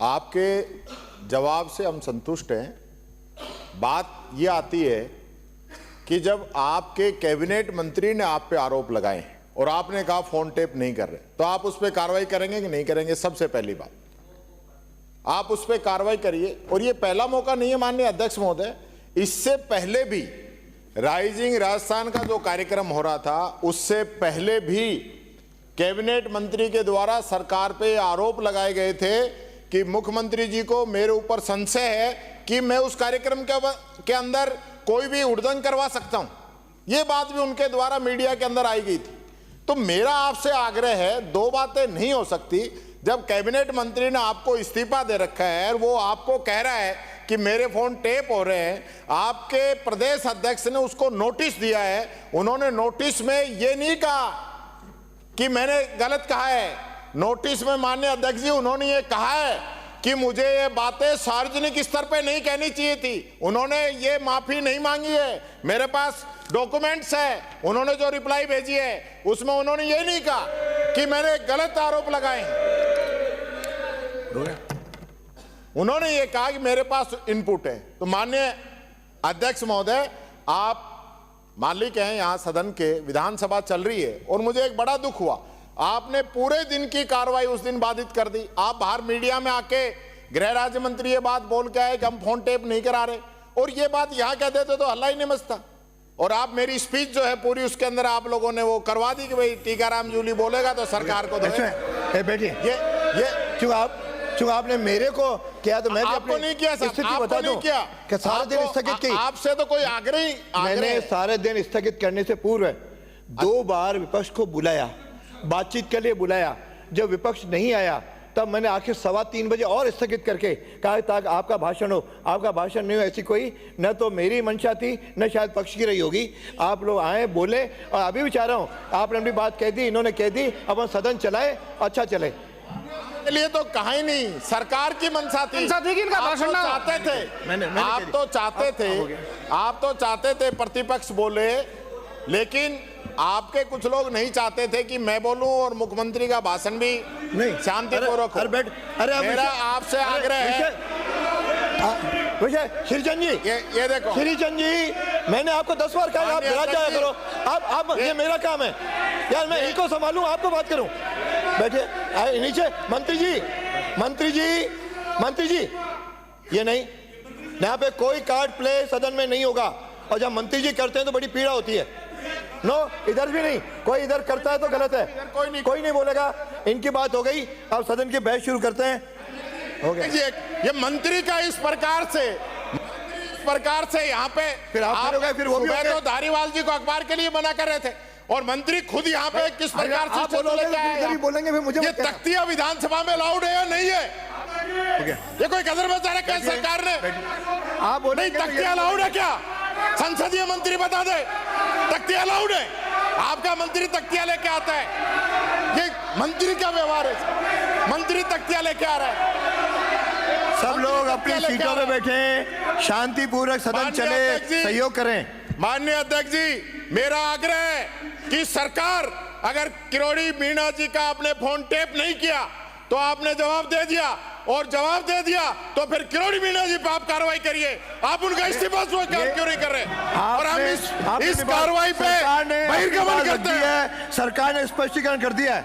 आपके जवाब से हम संतुष्ट हैं। बात ये आती है कि जब आपके कैबिनेट मंत्री ने आप पे आरोप लगाए हैं और आपने कहा फोन टेप नहीं कर रहे, तो आप उस पर कार्रवाई करेंगे कि नहीं करेंगे? सबसे पहली बात, आप उस पर कार्रवाई करिए। और ये पहला मौका नहीं है माननीय अध्यक्ष महोदय, इससे पहले भी राइजिंग राजस्थान का जो कार्यक्रम हो रहा था, उससे पहले भी कैबिनेट मंत्री के द्वारा सरकार पे आरोप लगाए गए थे कि मुख्यमंत्री जी को मेरे ऊपर संशय है कि मैं उस कार्यक्रम के अंदर कोई भी उड़दंग करवा सकता हूं। ये बात भी उनके द्वारा मीडिया के अंदर आई गई थी। तो मेरा आपसे आग्रह है, दो बातें नहीं हो सकती। जब कैबिनेट मंत्री ने आपको इस्तीफा दे रखा है, वो आपको कह रहा है कि मेरे फोन टेप हो रहे हैं, आपके प्रदेश अध्यक्ष ने उसको नोटिस दिया है। उन्होंने नोटिस में ये नहीं कहा कि मैंने गलत कहा है, नोटिस में माननीय अध्यक्ष जी उन्होंने ये कहा है कि मुझे ये बातें सार्वजनिक स्तर पे नहीं कहनी चाहिए थी। उन्होंने ये माफी नहीं मांगी है, मेरे पास डॉक्यूमेंट्स है। उन्होंने जो रिप्लाई भेजी है उसमें उन्होंने ये नहीं कहा कि मैंने गलत आरोप लगाए हैं। उन्होंने ये कहा कि मेरे पास इनपुट है। तो माननीय अध्यक्ष महोदय, आप मालिक हैं यहाँ सदन के, विधानसभा चल रही है और मुझे एक बड़ा दुख हुआ, आपने पूरे दिन की कार्रवाई उस दिन बाधित कर दी। आप बाहर मीडिया में आके गृह राज्य मंत्री ये बात बोल के आए कि हम फोन टेप नहीं करा रहे, और ये बात यहाँ कह देते तो हल्ला ही नहीं मचता। और आप मेरी स्पीच जो है पूरी, उसके अंदर आप लोगों ने वो करवा दी कि भाई टीकाराम जूली बोलेगा तो सरकार को बैठिए। ये चूंकि आपने मेरे को किया तो मैं आपको नहीं किया सर, आपको नहीं किया कि सारे दिन स्थगित की। आपसे तो कोई आग्रह मैंने सारे दिन स्थगित करने से पूर्व 2 बार विपक्ष को बुलाया, बातचीत के लिए बुलाया। जब विपक्ष नहीं आया तब मैंने आखिर 3:15 बजे और स्थगित करके कहा ताकि आपका भाषण हो। आपका भाषण नहीं हो, ऐसी कोई न तो मेरी मंशा थी न शायद पक्ष की रही होगी। आप लोग आए, बोले, और अभी भी चाह रहा हूँ, आपने अपनी बात कह दी, इन्होंने कह दी, अब हम सदन चलाए, अच्छा चले। के लिए तो कहा ही नहीं, सरकार की मंशा थी कि इनका भाषण चाहते थे। आप तो चाहते थे प्रतिपक्ष बोले, लेकिन आपके कुछ लोग नहीं चाहते थे कि मैं बोलूं और मुख्यमंत्री का भाषण भी शांतिपूर्वक हो। मेरा आपसे आग्रह है श्रीचंद जी, ये देखो श्रीचंद जी, मैंने आपको 10 बार कहा आप विराज जाया करो। आप ये मेरा काम है यार, मैं इनको संभालूं, आपको बात करूं। बैठे नीचे। मंत्री जी, ये नहीं, यहाँ पे कोई कार्ड प्ले सदन में नहीं होगा। और जब मंत्री जी करते हैं तो बड़ी पीड़ा होती है। नो, इधर भी नहीं, कोई इधर करता है तो गलत है। कोई नहीं बोलेगा। इनकी बात हो गई, अब सदन की बहस शुरू करते हैं। हो गया। ये मंत्री का इस प्रकार से यहाँ पे फिर वो भी तो धारीवाल जी को अखबार के लिए मना कर रहे थे, और मंत्री खुद यहाँ पे किस प्रकार से बोलेंगे फिर मुझे। ये तख्तिया विधानसभा में अलाउड है या नहीं है? ये कोई कदर बचा रखा है सरकार ने? आप बोले नहीं, तख्तिया अलाउड है क्या? संसदीय मंत्री बता दे, तख्तिया अलाउड है? आपका मंत्री तख्तिया लेके आता है, ये मंत्री का व्यवहार है। मंत्री तख्तिया लेके आ रहा है। सब लोग अपनी सीटों में बैठे, शांतिपूर्वक सदन चले, सहयोग करें। माननीय अध्यक्ष जी, मेरा आग्रह है कि सरकार, अगर किरोड़ी मीणा जी का आपने फोन टेप नहीं किया तो आपने जवाब दे दिया, और जवाब दे दिया तो फिर किरोड़ी मीणा जी पे आप कार्रवाई करिए। आप उनका इस्तीफा क्यों नहीं कर रहे? और हम इस कार्रवाई पे बहिर्गमन करते हैं। सरकार ने स्पष्टीकरण कर दिया है,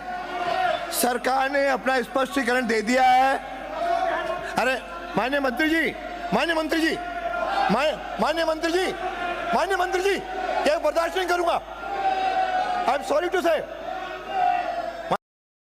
सरकार ने अपना स्पष्टीकरण दे दिया है। अरे माननीय मंत्री जी, क्या बर्दाश्त नहीं करूंगा। आई एम सॉरी टू से